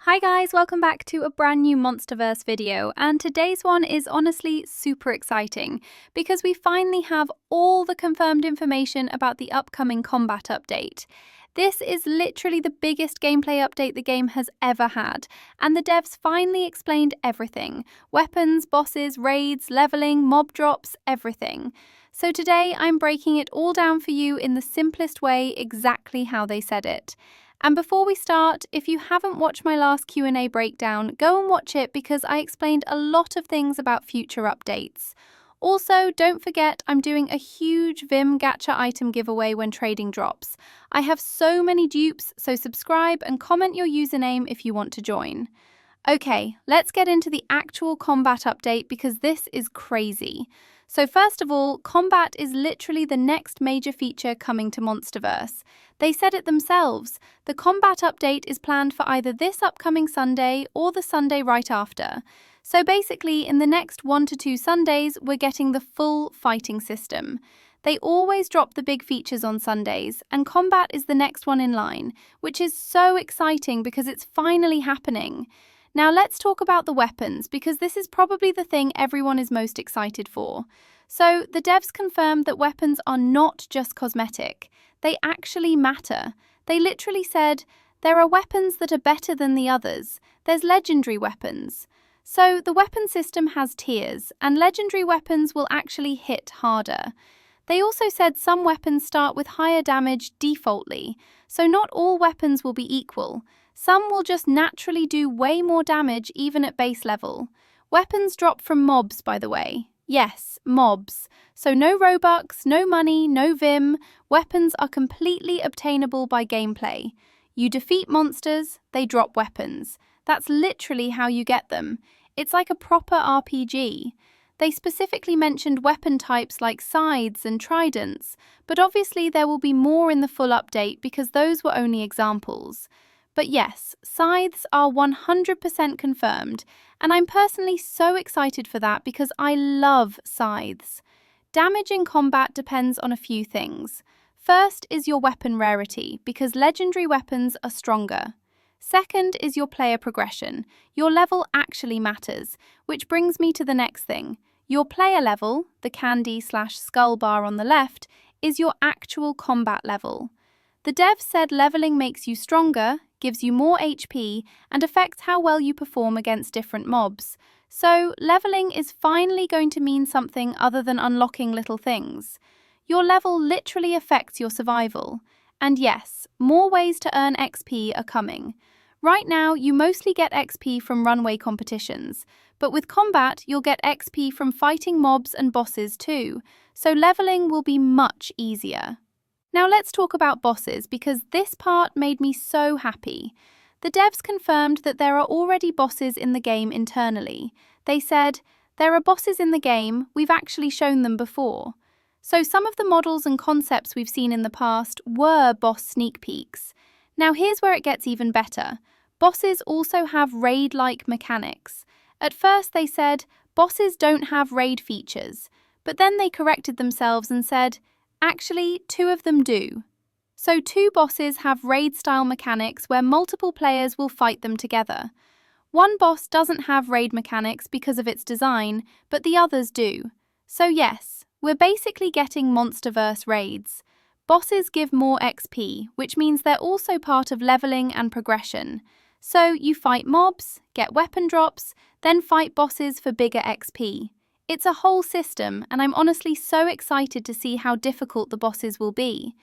Hi guys, welcome back to a brand new Monsterverse video, and today's one is honestly super exciting because we finally have all the confirmed information about the upcoming combat update. This is literally the biggest gameplay update the game has ever had, and the devs finally explained everything: weapons, bosses, raids, leveling, mob drops, everything. So today I'm breaking it all down for you in the simplest way, exactly how they said it. And before we start, if you haven't watched my last Q&A breakdown, go and watch it because I explained a lot of things about future updates. Also, don't forget I'm doing a huge Vim gacha item giveaway when trading drops. I have so many dupes, so subscribe and comment your username if you want to join. Okay, let's get into the actual combat update because this is crazy. So first of all, combat is literally the next major feature coming to Monsterverse. They said it themselves. The combat update is planned for either this upcoming Sunday or the Sunday right after. So basically, in the next 1 to 2 Sundays, we're getting the full fighting system. They always drop the big features on Sundays, and combat is the next one in line, which is so exciting because it's finally happening. Now let's talk about the weapons, because this is probably the thing everyone is most excited for. So the devs confirmed that weapons are not just cosmetic. They actually matter. They literally said, there are weapons that are better than the others. There's legendary weapons. So the weapon system has tiers, and legendary weapons will actually hit harder. They also said some weapons start with higher damage defaultly, so not all weapons will be equal. Some will just naturally do way more damage even at base level. Weapons drop from mobs, by the way. Yes, mobs. So no Robux, no money, no Vim. Weapons are completely obtainable by gameplay. You defeat monsters, they drop weapons. That's literally how you get them. It's like a proper RPG. They specifically mentioned weapon types like Scythes and tridents, but obviously there will be more in the full update because those were only examples. But yes, Scythes are 100% confirmed, and I'm personally so excited for that because I love Scythes. Damage in combat depends on a few things. First is your weapon rarity, because legendary weapons are stronger. Second is your player progression. Your level actually matters, which brings me to the next thing. Your player level, the candy/skull bar on the left, is your actual combat level. The devs said leveling makes you stronger, gives you more HP, and affects how well you perform against different mobs. So, leveling is finally going to mean something other than unlocking little things. Your level literally affects your survival. And yes, more ways to earn XP are coming. Right now, you mostly get XP from runway competitions, but with combat, you'll get XP from fighting mobs and bosses too, so leveling will be much easier. Now let's talk about bosses, because this part made me so happy. The devs confirmed that there are already bosses in the game internally. They said, there are bosses in the game, we've actually shown them before. So some of the models and concepts we've seen in the past were boss sneak peeks. Now here's where it gets even better. Bosses also have raid-like mechanics. At first they said, bosses don't have raid features, but then they corrected themselves and said, actually, 2 of them do. So 2 bosses have raid-style mechanics where multiple players will fight them together. One boss doesn't have raid mechanics because of its design, but the others do. So yes, we're basically getting Monsterverse raids. Bosses give more XP, which means they're also part of leveling and progression. So you fight mobs, get weapon drops, then fight bosses for bigger XP. It's a whole system, and I'm honestly so excited to see how difficult the bosses will be.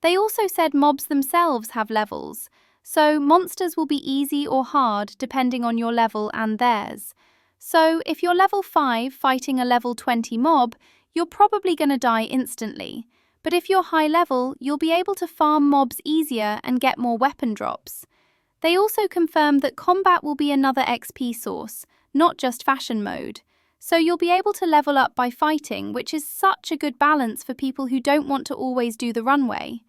They also said mobs themselves have levels, so monsters will be easy or hard depending on your level and theirs. So if you're level 5 fighting a level 20 mob, you're probably going to die instantly. But if you're high level, you'll be able to farm mobs easier and get more weapon drops. They also confirmed that combat will be another XP source, not just fashion mode. So you'll be able to level up by fighting, which is such a good balance for people who don't want to always do the runway.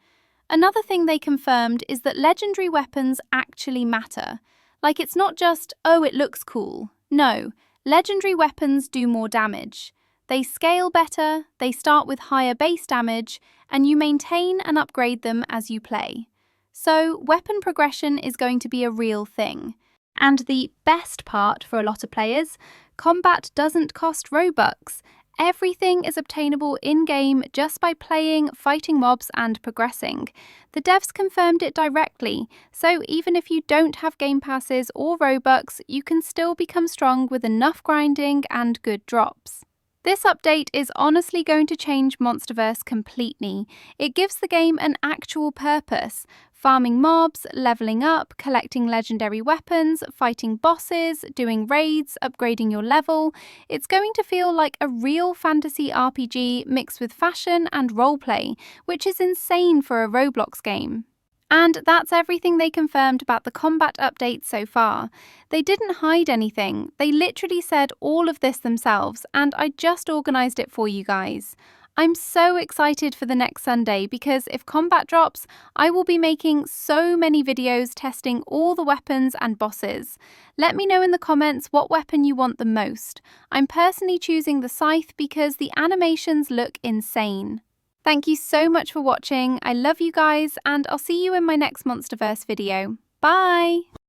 Another thing they confirmed is that legendary weapons actually matter. Like, it's not just, oh, it looks cool. No, legendary weapons do more damage. They scale better, they start with higher base damage, and you maintain and upgrade them as you play. So weapon progression is going to be a real thing. And the best part for a lot of players, combat doesn't cost Robux. Everything is obtainable in-game just by playing, fighting mobs, and progressing. The devs confirmed it directly, so even if you don't have game passes or Robux, you can still become strong with enough grinding and good drops. This update is honestly going to change Monsterverse completely. It gives the game an actual purpose. Farming mobs, leveling up, collecting legendary weapons, fighting bosses, doing raids, upgrading your level. It's going to feel like a real fantasy RPG mixed with fashion and roleplay, which is insane for a Roblox game. And that's everything they confirmed about the combat update so far. They didn't hide anything, they literally said all of this themselves, and I just organised it for you guys. I'm so excited for the next Sunday because if combat drops, I will be making so many videos testing all the weapons and bosses. Let me know in the comments what weapon you want the most. I'm personally choosing the Scythe because the animations look insane. Thank you so much for watching, I love you guys, and I'll see you in my next Monsterverse video. Bye!